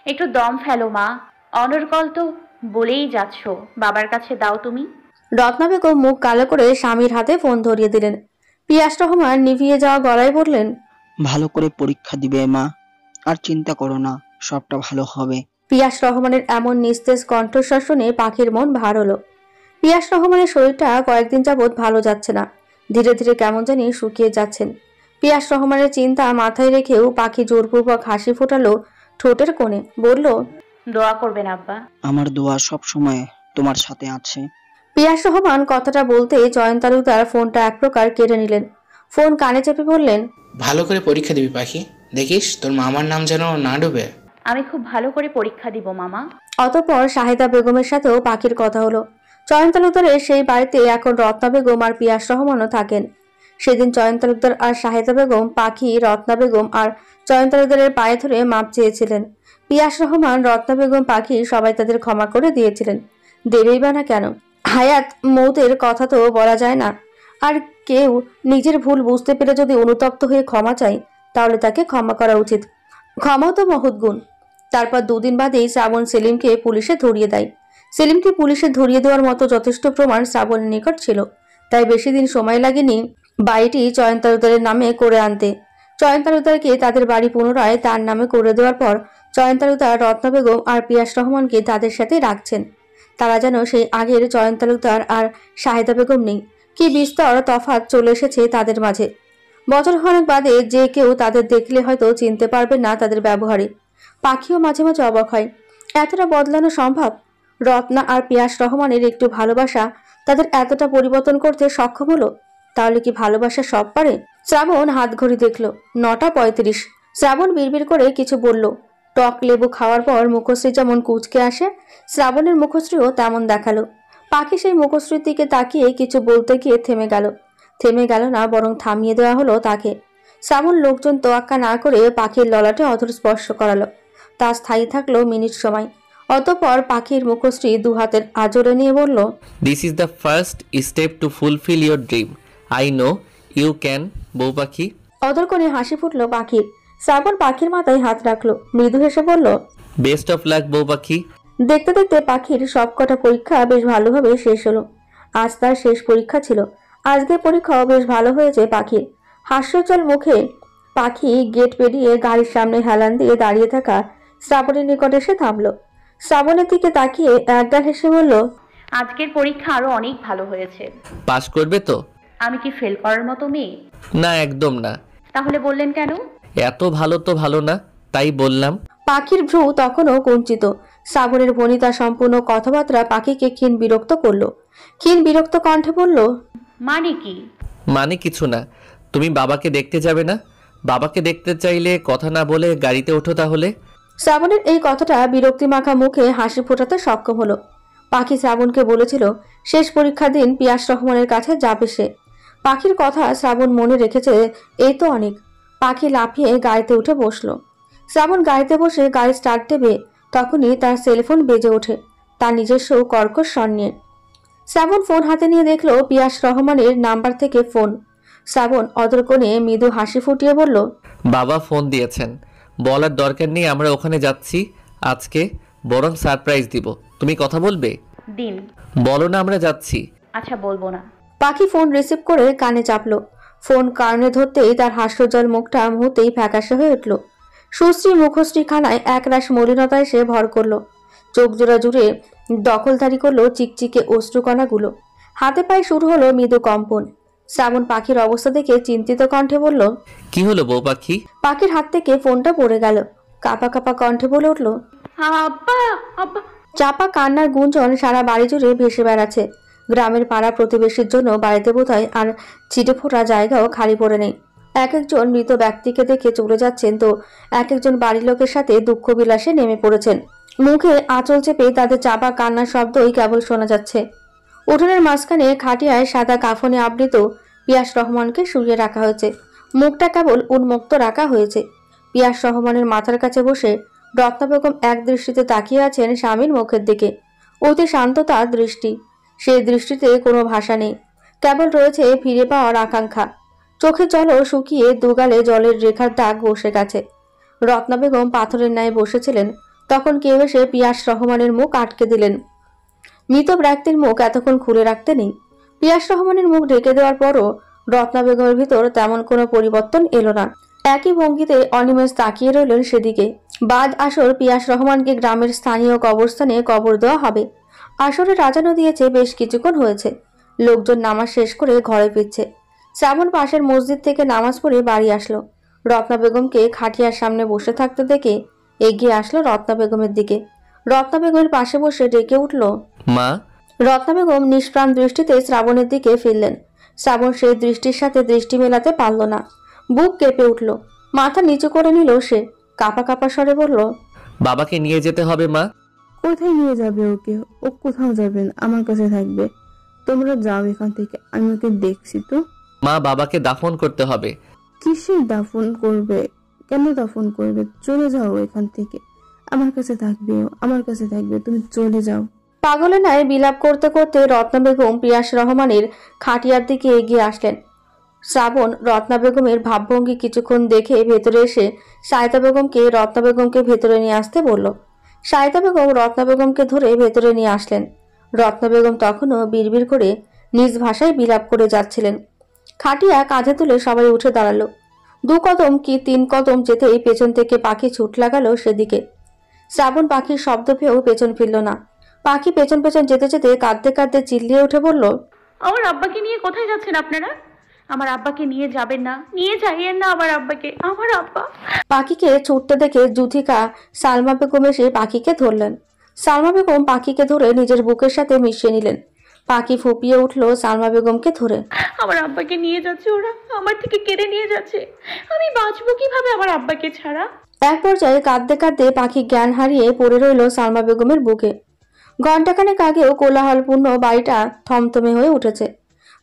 একটু দম ফেলো মা। অনর্গল তো বলেই যাচ্ছ, বাবার কাছে দাও তুমি। রত্না বেগম মুখ কালো করে স্বামীর হাতে ফোন ধরিয়ে দিলেন। পিয়াস রহমান নিভিয়ে যাওয়া গলায় বললেন, ভালো করে পরীক্ষা দিবে মা, আর চিন্তা করো না, সবটা ভালো হবে। পিয়াস রহমানের এমন নিস্তেজ কণ্ঠস্বর শুনে পাখির মন ভার হলো। পিয়াস রহমানের শরীরটা কয়েকদিন যাবৎ ভালো যাচ্ছে না, ধীরে ধীরে কেমন জানি শুকিয়ে যাচ্ছেন। পিয়াস রহমানের চিন্তা মাথায় রেখেও পাখি জোরপূর্বক হাসি ফোটালো ঠোঁটের কোণে, বলল, দোয়া করবেন আব্বা। আমার দোয়া সব সময় তোমার সাথে আছে। পিয়াস রহমান কথাটা বলতে জয়ন্ত তালুকদার ফোনটা এক প্রকার কেড়ে নিলেন। ফোন কানে চেপে বললেন, ভালো করে পরীক্ষা দিবি পাখি, দেখিস তোর মামার নাম যেন না ডুবে। আমি খুব ভালো করে পরীক্ষা দিব মামা। অতঃপর শাহিদা বেগমের সাথেও পাখির কথা হলো। জয়ন্ত তালুকদারের সেই বাড়িতে এখন রত্না বেগম আর পিয়াস রহমানও থাকেন। সেদিন জয়ন্ত তালুকদার আর শাহিদা বেগম পাখি, রত্না বেগম আর জয়ন্ত তালুকদারের পায়ে ধরে মাপ চেয়েছিলেন। পিয়াস রহমান, রত্না বেগম, পাখি সবাই তাদের ক্ষমা করে দিয়েছিলেন। দেবেই বা না কেন? হায়াত মৌতের কথা তো বলা যায় না। আর কেউ নিজের ভুল বুঝতে পেরে যদি অনুতপ্ত হয়ে ক্ষমা চায়, তাহলে তাকে ক্ষমা করা উচিত। ক্ষমাও তো মহৎ গুণ। তারপর দুদিন বাদেই শ্রাবণ সেলিমকে পুলিশে ধরিয়ে দেয়। সেলিমকে পুলিশে ধরিয়ে দেওয়ার মতো যথেষ্ট প্রমাণ শ্রাবণের নিকট ছিল, তাই বেশি দিন সময় লাগেনি বাড়িটি চয়ন তালুকদারের নামে করে আনতে। চয়ন তালুকদারকে তাদের বাড়ি পুনরায় তার নামে করে দেওয়ার পর চয়ন তালুকদার রত্না বেগম আর পিয়াস রহমানকে তাদের সাথে রাখছেন। তারা যেন সেই আগের চয়ন তালুকদার আর শাহেদা বেগম নেই। কি বিস্তর তফাৎ চলে এসেছে তাদের মাঝে। বছর খানেক বাদে যে কেউ তাদের দেখলে হয়তো চিনতে পারবে না তাদের ব্যবহারে। পাখিও মাঝে মাঝে অবাক হয়, এতটা বদলানো সম্ভব? রত্না আর পিয়াস রহমানের একটু ভালোবাসা তাদের এতটা পরিবর্তন করতে সক্ষম হলো। তাহলে কি ভালোবাসা সব পারে? শ্রাবণ হাত ঘড়ি দেখল, 9:35। শ্রাবণ বিড়বিড় করে কিছু বলল। টক লেবু খাওয়ার পর মুখশ্রী যেমন কুঁচকে আসে, শ্রাবণের মুখশ্রীও তেমন দেখালো। পাখি সেই মুখশ্রীর দিকে তাকিয়ে কিছু বলতে গিয়ে থেমে গেল না, বরং থামিয়ে দেওয়া হলো তাকে। শ্রাবণ লোকজন তোয়াক্কা না করে পাখির ললাটে অধর স্পর্শ করালো। তা স্থায়ী থাকলো মিনিট সময়। অতঃপর পাখির মুখশ্রী দু হাতের আজরে নিয়ে বলল, this is the first step to fulfil your dream. I know you can, বউ পাখি। অদর করে হাসি ফুটলো পাখির। শ্রাবণ পাখির মাথায় হাত রাখলো, মৃদু হেসে বলল, বেস্ট অফ লাক বউ পাখি। দেখতে দেখতে পাখির সবকটা পরীক্ষা বেশ ভালোভাবে শেষ হলো। আজ তার শেষ পরীক্ষা ছিল। আজকের পরীক্ষাও বেশ ভালো হয়েছে পাখির। হাস্যচল মুখে পাখি গেট পেরিয়ে গাড়ির সামনে হেলান দিয়ে দাঁড়িয়ে থাকা শ্রাবণের নিকট এসে থামলো। শ্রাবণের দিকে তাকিয়ে একগাল হেসে বলল, আজকের পরীক্ষা আরো অনেক ভালো হয়েছে। পাশ করবে তো? আমি কি ফেল করার মতো মেয়ে? না, একদম না। তাহলে বললেন কেন? এত ভালো তো ভালো না, তাই বললাম। পাখির ভ্রু তখনও কুঞ্চিত। শ্রাবণের ভনিতা সম্পূর্ণ কথাবার্তা পাখিকে ক্ষীণ বিরক্ত করলো। ক্ষীণ বিরক্ত কণ্ঠে বলল, মানে কি? মানে কিছু না। তুমি বাবাকে দেখতে যাবে না? বাবাকে দেখতে চাইলে কথা না বলে গাড়িতে ওঠো তাহলে। শ্রাবণের এই কথাটা বিরক্তি মাখা মুখে হাসি ফোটাতে সক্ষম হলো। পাখি শ্রাবণকে বলেছিল শেষ পরীক্ষার দিন পিয়াস রহমানের কাছে যাবে সে। পাখির কথা শ্রাবণ মনে রেখেছে, এই তো অনেক। পাখি লাফিয়ে গাড়িতে উঠে বসলো। শ্রাবণ গাড়িতে বসে গাড়ি স্টার্ট দেবে, তখনই তার সেলফোন বেজে ওঠে, তার নিজস্ব কর্কশ স্বর নিয়ে। শ্রাবণ ফোন হাতে নিয়ে দেখলো পিয়াস রহমানের নাম্বার থেকে ফোন। শ্রাবণ অদর কোণে মৃদু হাসি ফুটিয়ে বলল, বাবা ফোন দিয়েছেন, বলার দরকার নেই আমরা ওখানে যাচ্ছি আজকে, বরং সারপ্রাইজ দিব। তুমি কথা বলবে? দিন। বলো না আমরা যাচ্ছি। আচ্ছা, বলবো না। পাখি ফোন রিসিভ করে কানে চাপলো। ফোন কানে ধরতেই তার হাস্যজল মুখটা মুহূর্তেই ফ্যাকাশে হয়ে উঠল। সুশ্রী মুখশ্রী খানায় একরাশ মলিনতা এসে ভর করলো। চোখ জোড়া জুড়ে দখলদারি করলো চিকচিকে অশ্রুকণাগুলো। হাতে পায়ে শুরু হলো মৃদু কম্পন। শ্রাবণ পাখির অবস্থা দেখে চিন্তিত কণ্ঠে বলল, কি হলো বউ পাখি? পাখির হাত থেকে ফোনটা পড়ে গেল। কাপা কাপা কণ্ঠে বলে উঠল, আব্বা, আব্বা। চাপা কান্নার গুঞ্জন সারা বাড়ি জুড়ে ভেসে বেড়াচ্ছে। গ্রামের পাড়া প্রতিবেশীর জন্য বাড়িতে বোধহয় আর ছিটে ফোটা জায়গাও খালি পড়ে নেই। এক একজন মৃত ব্যক্তিকে দেখে চলে যাচ্ছেন, তো এক একজন বাড়ির লোকের সাথে দুঃখ বিলাসে নেমে পড়েছেন। মুখে আঁচল চেপে তাদের চাপা কান্নার শব্দই কেবল শোনা যাচ্ছে। উঠোনের মাঝখানে খাটিয়ায় সাদা কাফনে আবৃত পিয়াস রহমানকে শুইয়ে রাখা হয়েছে। মুখটা কেবল উন্মুক্ত রাখা হয়েছে। পিয়াস রহমানের মাথার কাছে বসে রত্না বেগম এক দৃষ্টিতে তাকিয়ে আছেন স্বামীর মুখের দিকে। অতি শান্ত তার দৃষ্টি। সেই দৃষ্টিতে কোনো ভাষা নেই, কেবল রয়েছে ফিরে পাওয়ার আকাঙ্ক্ষা। চোখের জলও শুকিয়ে দুগালে জলের রেখার দাগ বসে গেছে। রত্না বেগম পাথরের ন্যায় বসেছিলেন, তখন কেউ এসে পিয়াস রহমানের মুখ আটকে দিলেন। মৃত ব্যক্তির মুখ এতক্ষণ খুলে রাখতে নেই। পিয়াস রহমানের মুখ ঢেকে দেওয়ার পরও রত্না বেগমের ভিতর তেমন কোনো পরিবর্তন এলো না। একই ভঙ্গিতে অনিমেষ তাকিয়ে রইলেন সেদিকে। বাদ আসর পিয়াস রহমানকে গ্রামের স্থানীয় কবরস্থানে কবর দেওয়া হবে। আসরে রাজানো দিয়েছে, বেশ কিছুক্ষণ হয়েছে। লোকজন নামাজ শেষ করে ঘরে ফিরছে। শ্রাবণ পাশের মসজিদ থেকে নামাজ পড়ে বাড়ি আসলো। রত্না বেগমকে খাটিয়ার সামনে বসে থাকতে দেখে এগিয়ে আসলো রত্না বেগমের দিকে। রত্না বেগমের পাশে বসে ডেকে উঠল, মা। রত্না বেগম নিষ্প্রাণ দৃষ্টিতে শ্রাবণের দিকে ফিরলেন। শ্রাবণ সেই দৃষ্টির সাথে দৃষ্টি মেলাতে পারল না। বুক কেঁপে উঠল, মাথা নিচু করে নিল সে। কাঁপা কাঁপা স্বরে বলল, বাবাকে নিয়ে যেতে হবে মা। কোথায় নিয়ে যাবে ওকে? ও কোথাও যাবেন, আমার কাছে থাকবে। তোমরা যাও এখান থেকে, আমি ওকে দেখছি তো। মা, বাবাকে দাফন করতে হবে। কিসের দাফন করবে? কেন দাফন করবে? চলে যাও এখান থেকে, আমার কাছে থাকবে, আমার কাছে থাকবে, তুমি চলে যাও। পাগলের ন্যায় বিলাপ করতে করতে রত্না বেগম পিয়াস রহমানের খাটিয়ার দিকে এগিয়ে আসলেন। শ্রাবণ রত্না বেগমের ভাবভঙ্গি কিছুক্ষণ দেখে ভেতরে এসে সায়তা বেগমকে রত্না বেগমকে ভেতরে নিয়ে আসতে বলল। সায়তা বেগম রত্না বেগমকে ধরে ভেতরে নিয়ে আসলেন। রত্না বেগম তখনও বিড়বিড় করে নিজ ভাষায় বিলাপ করে যাচ্ছিলেন। খাটিয়া কাঁধে তুলে সবাই উঠে দাঁড়ালো। 2 কদম কি 3 কদম যেতেই পেছন থেকে পাখি ছুট লাগালো সেদিকে। শ্রাবণ পাখির শব্দ পেয়েও পেছন ফিরল না। পাখি পেছন পেছন যেতে যেতে কাঁদতে কাঁদতে চিল্লিয়ে উঠে বলল, আমার আব্বাকে নিয়ে কোথায় যাচ্ছেন আপনারা? আমার আব্বাকে নিয়ে যাবেন না, নিয়ে যাইয়েন না আমার আব্বাকে। আমার আব্বা। পাখিকে ছুটতে দেখে জুথিকা সালমা বেগম এসে পাখিকে ধরলেন। সালমা বেগম পাখিকে ধরে নিজের বুকের সাথে মিশিয়ে নিলেন। পাখি ফুপিয়ে উঠল সালমা বেগমকে ধরে। আমার আব্বাকে নিয়ে যাচ্ছে ওরা, আমার থেকে কেড়ে নিয়ে যাচ্ছে। আমি বাঁচবো কিভাবে আমার আব্বাকে ছাড়া? এক পর্যায়ে কাঁদতে কাঁদতে পাখি জ্ঞান হারিয়ে পড়ে রইল সালমা বেগমের বুকে। ঘণ্টাখানেক আগেও কোলাহলপূর্ণ বাড়িটা থমথমে হয়ে উঠেছে।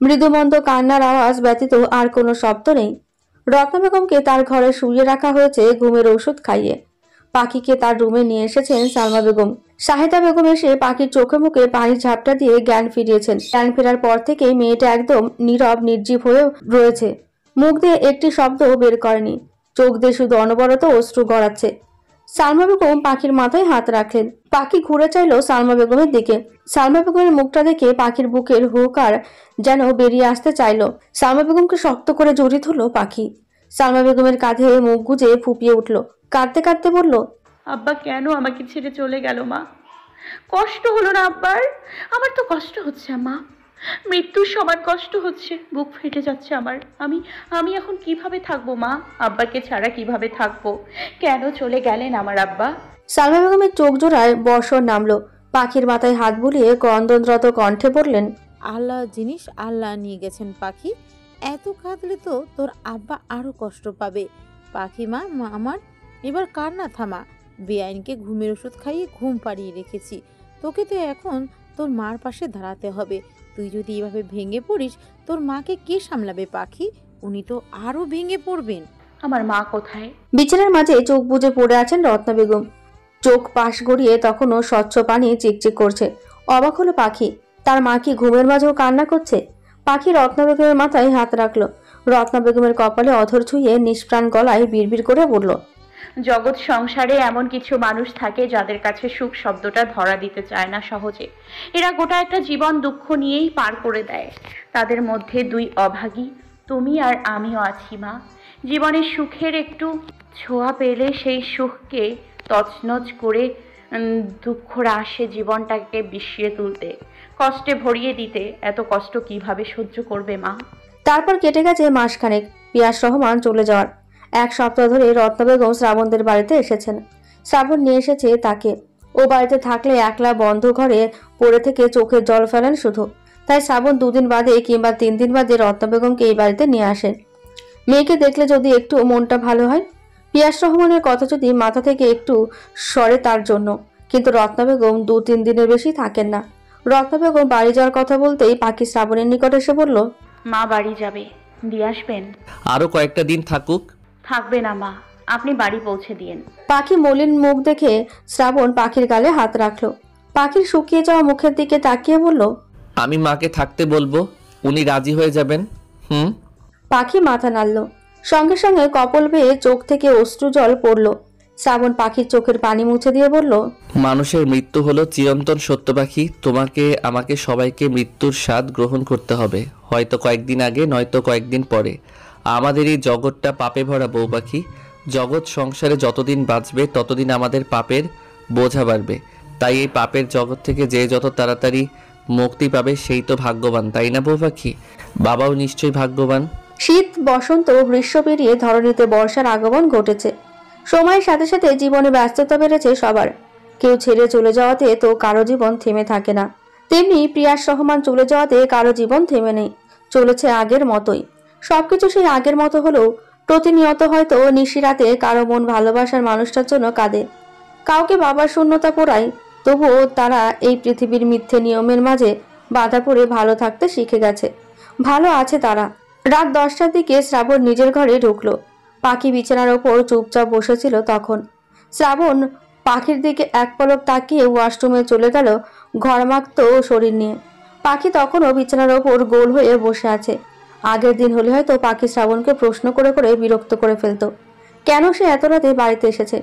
মৃদুমন্দ কান্নার আওয়াজ ব্যতীত আর কোনো শব্দ নেই। রত্না বেগমকে তার ঘরে শুইয়ে রাখা হয়েছে ঘুমের ওষুধ খাইয়ে। পাখিকে তার রুমে নিয়ে এসেছেন সালমা বেগম। শাহেদা বেগম এসে পাখির চোখে মুখে পানির ঝাপটা দিয়ে জ্ঞান ফিরিয়েছেন। জ্ঞান ফেরার পর থেকেই মেয়েটা একদম নীরব নির্জীব হয়ে রয়েছে। মুখ দিয়ে একটি শব্দও বের করেনি। চোখ দিয়ে শুধু অনবরত অশ্রু গড়াচ্ছে। সালমা বেগম পাখির মাথায় হাত রাখলেন। পাখি ঘুরে চাইল সালমা বেগমের দিকে। সালমা বেগমের মুখটা দেখে পাখির বুকের হুঙ্কার যেন বেরিয়ে আসতে চাইল। সালমা বেগমকে শক্ত করে জড়িয়ে ধরল পাখি। সালমা বেগমের কাঁধে মুখ গুজে ফুপিয়ে উঠল। কাঁদতে কাঁদতে বলল, আব্বা কেন আমাকে ছেড়ে চলে গেল মা? কষ্ট হলো না আব্বার? আমার তো কষ্ট হচ্ছে মা, মৃত্যুর সমান কষ্ট হচ্ছে, বুক ফেটে যাচ্ছে আমার। আমি এখন কিভাবে থাকবো মা? আব্বাকে ছাড়া কিভাবে থাকবো? কেন চলে গেলেন আমার আব্বা? সালমা বেগমের চোখ জোড়ায় বর্ষণ নামলো। পাখির মাথায় হাত বুলিয়ে ক্রন্দনরত কণ্ঠে বললেন, আল্লাহ জিনিস আল্লাহ নিয়ে গেছেন পাখি। এত কাঁদলে তো তোর আব্বা আরো কষ্ট পাবে। পাখি মা আমার এবার কান্না থামা। বেআইনকে ঘুমের ওষুধ খাইয়ে ঘুম পাড়িয়ে রেখেছি। তোকে তো এখন তোর মার পাশে দাঁড়াতে হবে। তুই যদি এভাবে ভেঙে পড়িস তোর মাকে কে সামলাবে পাখি? উনি তো আরো ভেঙে পড়বেন। আমার মা কোথায়? বিছানার মাঝে চোখ বুজে পড়ে আছেন রত্না বেগম। চোখ পাশ গড়িয়ে তখনও স্বচ্ছ পানি চিকচিক করছে। অবাক হলো পাখি, তার মা কি ঘুমের মাঝেও কান্না করছে? পাখি রত্না বেগমের মাথায় হাত রাখলো। রত্না বেগমের কপালে অধর ছুঁয়ে নিষ্প্রাণ গলায় বিড়বিড় করে বলল, জগৎ সংসারে এমন কিছু মানুষ থাকে যাদের কাছে সুখ শব্দটা ধরা দিতে চায় না সহজে। এরা গোটা একটা জীবন দুঃখ নিয়েই পার করে দেয়। তাদের মধ্যে 2 অভাগী, তুমি আর আমিও আছি মা। জীবনের সুখের একটু ছোঁয়া পেলে সেই সুখকে তছনছ করে দুঃখরা আসে জীবনটাকে বিষিয়ে তুলতে, কষ্টে ভরিয়ে দিতে। এত কষ্ট কিভাবে সহ্য করবে মা? তারপর কেটে গেছে মাসখানেক পিয়াস রহমান চলে যাওয়ার। 1 সপ্তাহ ধরে রত্না বেগম শ্রাবণদের বাড়িতে এসেছেন। শ্রাবণ নিয়ে এসেছে তাকে। ও বাড়িতে থাকলে একলা বন্ধ ঘরে পড়ে থেকে চোখের জল ফেলেন শুধু। তাই শ্রাবণ 2 দিন বাদে কিংবা 3 দিন বাদে রত্না বেগমকে এই বাড়িতে নিয়ে আসেন। মেয়েকে দেখলে যদি একটু মনটা ভালো হয়, পিয়াস রহমানের কথা যদি মাথা থেকে একটু সরে তার জন্য। কিন্তু রত্না বেগম 2-3 দিনের বেশি থাকেন না। রত্না বেগম বাড়ি যাওয়ার কথা বলতেই পাখি শ্রাবণের নিকট এসে বলল, মা বাড়ি যাবে, দিয়ে আসবেন। আরো কয়েকটা দিন থাকুক। থাকবে না মা, আপনি বাড়ি পৌঁছে দিয়েন। পাখি মলিন মুখ দেখে শ্রাবণ পাখির গালে হাত রাখলো। পাখির শুকিয়ে যাওয়া মুখের দিকে তাকিয়ে বলল, আমি মাকে থাকতে বলবো, উনি রাজি হয়ে যাবেন। পাখি মাথা নাড়ল। সঙ্গে সঙ্গে কপল বেয়ে চোখ থেকে অশ্রু জল পড়ল। শ্রাবণ পাখির চোখের পানি মুছে দিয়ে বলল, মানুষের মৃত্যু হলো চিরন্তন সত্য পাখি। তোমাকে আমাকে সবাইকে মৃত্যুর স্বাদ গ্রহণ করতে হবে, হয়তো কয়েকদিন আগে নয়তো কয়েকদিন পরে। আমাদের এই জগৎটা পাপে ভরা বউ পাখি। জগৎ সংসারে যতদিন বাঁচবে ততদিন আমাদের পাপের বোঝা বাড়বে। তাই এই পাপের জগৎ থেকে যে যত তাড়াতাড়ি মুক্তি পাবে সেই তো ভাগ্যবান, তাই না বউ পাখি? বাবাও নিশ্চয়ই ভাগ্যবান। শীত বসন্ত গ্রীষ্ম পেরিয়ে ধরণীতে বর্ষার আগমন ঘটেছে। সময়ের সাথে সাথে জীবনে ব্যস্ততা বেড়েছে সবার। কেউ ছেড়ে চলে যাওয়াতে তো কারো জীবন থেমে থাকে না, তেমনি প্রিয়াস রহমান চলে যাওয়াতে কারো জীবন থেমে নেই, চলেছে আগের মতোই। সবকিছু সেই আগের মতো হলেও প্রতিনিয়ত হয়তো নিশিরাতে কারো মন ভালোবাসার মানুষটার জন্য কাঁদে, কাউকে বাবার শূন্যতা পোড়ায়। তবুও তারা এই পৃথিবীর মিথ্যে নিয়মের মাঝে বাধা পড়ে ভালো থাকতে শিখে গেছে, ভালো আছে তারা। রাত 10টার দিকে শ্রাবণ নিজের ঘরে ঢুকলো। পাখি বিছানার ওপর চুপচাপ বসেছিল। তখন শ্রাবণ পাখির দিকে এক পলক তাকিয়ে ওয়াশরুমে চলে গেল ঘরমাক্ত শরীর নিয়ে। পাখি তখনও বিছানার ওপর গোল হয়ে বসে আছে। আগের দিন হলে হয়তো পাখি শ্রাবণকে প্রশ্ন করে করে বিরক্ত করে ফেলতো, কেন সে এত রাতে বাড়িতে এসেছে।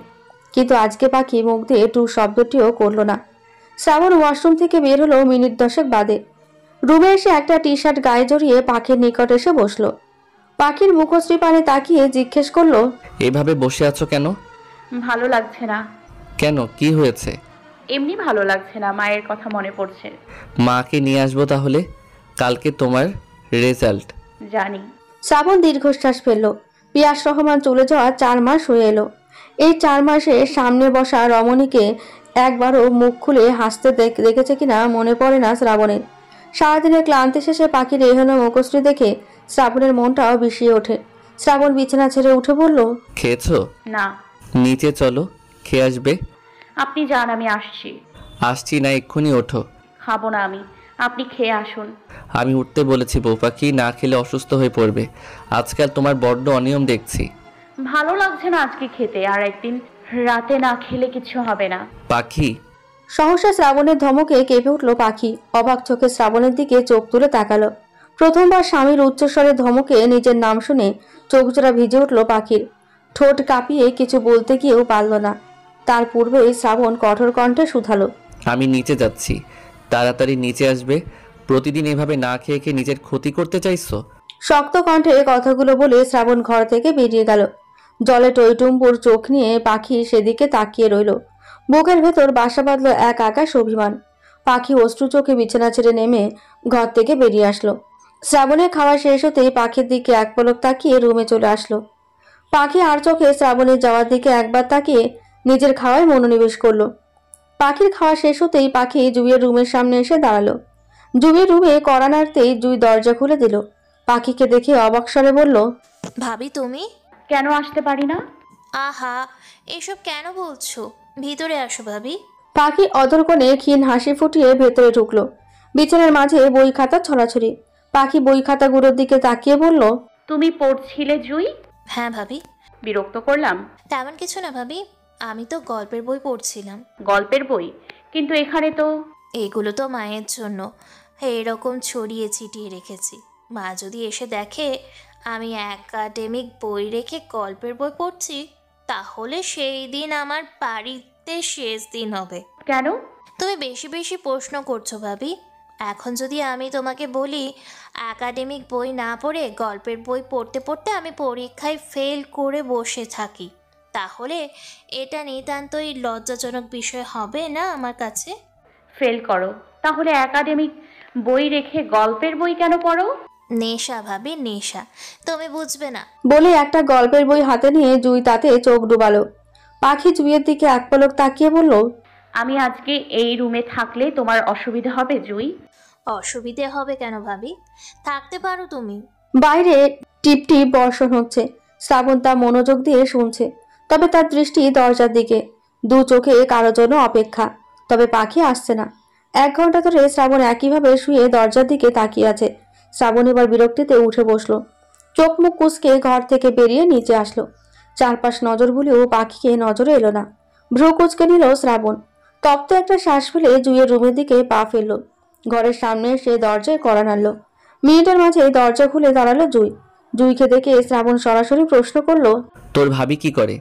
কিন্তু আজকে পাখি মুখ দিয়ে টু শব্দটিও করল না। শ্রাবণ ওয়াশরুম থেকে বের হলো মিনিট 10 বাদে। রুমে এসে একটা টি শার্ট গায়ে জড়িয়ে পাখির নিকট এসে বসলো। পাখির মুখশ্রী পানে তাকিয়ে জিজ্ঞেস করলো, এভাবে বসে আছো কেন? ভালো লাগছে না। কেন, কি হয়েছে? এমনি ভালো লাগছে না, মায়ের কথা মনে পড়ছে। মাকে নিয়ে আসবো তাহলে, কালকে তোমার রেজাল্ট। জানি। শ্রাবণ দীর্ঘশ্বাস ফেললো। পিয়াস রহমান চলে যাওয়া 4 মাস হয়ে এলো। এই 4 মাসে সামনে বসা রমণীকে একবারও মুখ খুলে হাসতে দেখেছে কিনা মনে পড়ে না শ্রাবণের। সারাদিনের ক্লান্তি শেষে পাখির এহেনো মুখশ্রী দেখে শ্রাবণের মনটাও বিষিয়ে ওঠে। শ্রাবণ বিছানা ছেড়ে উঠে বলল, খেয়েছো? না। নিচে চলো, খেয়ে আসবে। আপনি যান, আমি আসছি। আসছি না, এক্ষুনি ওঠো। খাবো না আমি, আপনি খেয়ে আসুন। আমি উঠতে বলেছি বউ পাখি, না খেলে অসুস্থ হয়ে পড়বে। আজকাল তোমার বড্ড অনিয়ম দেখছি। ভালো লাগছে না আজকে খেতে, আর একদিন রাতে না খেলে কিছু হবে না। পাখি। সহসা শ্রাবণের ধমকে কেঁপে উঠল পাখি। অবাক চোখে শ্রাবণের দিকে চোখ তুলে তাকালো। প্রথমবার স্বামীর উচ্চস্বরের ধমকে নিজের নাম শুনে চোখজোড়া ভিজে উঠল পাখির। ঠোঁট কাঁপিয়ে কিছু বলতে গিয়েও পারল না। তার পূর্বেই শ্রাবণ কঠোর কণ্ঠে শুধালো, আমি নিচে যাচ্ছি, তাড়াতাড়ি নিচে আসবে। প্রতিদিন এভাবে না খেয়ে খেয়ে নিজের ক্ষতি করতে চাইছো? শক্ত কণ্ঠে কথাগুলো বলে শ্রাবণ ঘর থেকে বেরিয়ে গেল। জলে টইটুম্বুর চোখ নিয়ে পাখি সেদিকে তাকিয়ে রইল। বুকের ভেতর বাসা বাঁধল এক আকাশ অভিমান। পাখি অশ্রু চোখে বিছানা ছেড়ে নেমে ঘর থেকে বেরিয়ে আসলো। শ্রাবণের খাওয়া শেষ হতেই পাখির দিকে এক পলক তাকিয়ে রুমে চলে আসলো। পাখি আর চোখে শ্রাবণের যাওয়ার দিকে একবার তাকিয়ে নিজের খাওয়ায় মনোনিবেশ করলো। পাখির খাওয়া শেষ হতেই পাখি জুইয়ের রুমের সামনে এসে দাঁড়ালো। জুইয়ের রুমে কড়া নাড়তেই জুই দরজা খুলে দিল। পাখিকে দেখে অবাক স্বরে বলল, ভাবি তুমি? কেন আসতে পারি না? আহা, এসব কেন বলছো? ভিতরে আসো ভাবি। পাখি অধরকোণে ক্ষীণ হাসি ফুটিয়ে ভেতরে ঢুকলো। বিছানার মাঝে বই খাতা ছড়াছড়ি। পাখি বই খাতাগুলোর দিকে তাকিয়ে বলল, তুমি পড়ছিলে জুই? হ্যাঁ ভাবি। বিরক্ত করলাম? তেমন কিছু না ভাবি, আমি তো গল্পের বই পড়ছিলাম। গল্পের বই? কিন্তু এখানে তো। এগুলো তো মায়ের জন্য এরকম ছড়িয়ে ছিটিয়ে রেখেছি। মা যদি এসে দেখে আমি একাডেমিক বই রেখে গল্পের বই পড়ছি, তাহলে সেই দিন আমার বাড়িতে শেষ দিন হবে। কেন? তুমি বেশি বেশি প্রশ্ন করছো ভাবি। এখন যদি আমি তোমাকে বলি একাডেমিক বই না পড়ে গল্পের বই পড়তে পড়তে আমি পরীক্ষায় ফেল করে বসে থাকি, তাহলে এটা নিতান্তই লজ্জাজনক বিষয় হবে না আমার কাছে? ফেল করো, তাহলে একাডেমিক বই রেখে গল্পের বই কেন পড়ো? নেশা ভাবি, নেশা, তুমি বুঝবে না। বলে একটা গল্পের বই হাতে নিয়ে জুই তাতে চোখ ডুবালো। পাখি জুইয়ের দিকে এক পলক তাকিয়ে বলল, আমি আজকে এই রুমে থাকলে তোমার অসুবিধা হবে জুই? অসুবিধে হবে কেন ভাবি? থাকতে পারো তুমি। বাইরে টিপটিপ বর্ষণ হচ্ছে। শ্রাবণ তা মনোযোগ দিয়ে শুনছে, তবে তার দৃষ্টি দরজার দিকে। দু চোখে কারো জন্য অপেক্ষা, তবে পাখি আসছে না। 1 ঘন্টা ধরে শ্রাবণ একইভাবে শুয়ে দরজার দিকে তাকিয়ে আছে। শ্রাবণ এবার বিরক্তিতে উঠে বসলো। চোখ মুখ কুঁচকে ঘর থেকে বেরিয়ে নিচে আসলো। চারপাশ নজর বুলেও পাখিকে নজরে এলো না। ভ্রু কুঁচকে নিল শ্রাবণ। তপ্ত একটা শ্বাস ফেলে জুইয়ের রুমের দিকে পা ফেললো। ঘরের সামনে সে দরজায় কড়া নাড়ল। মিনিটের মাঝে দরজা খুলে দাঁড়ালো জুই। জুইকে দেখে শ্রাবণ সরাসরি প্রশ্ন করলো, তোর ভাবি কি করে?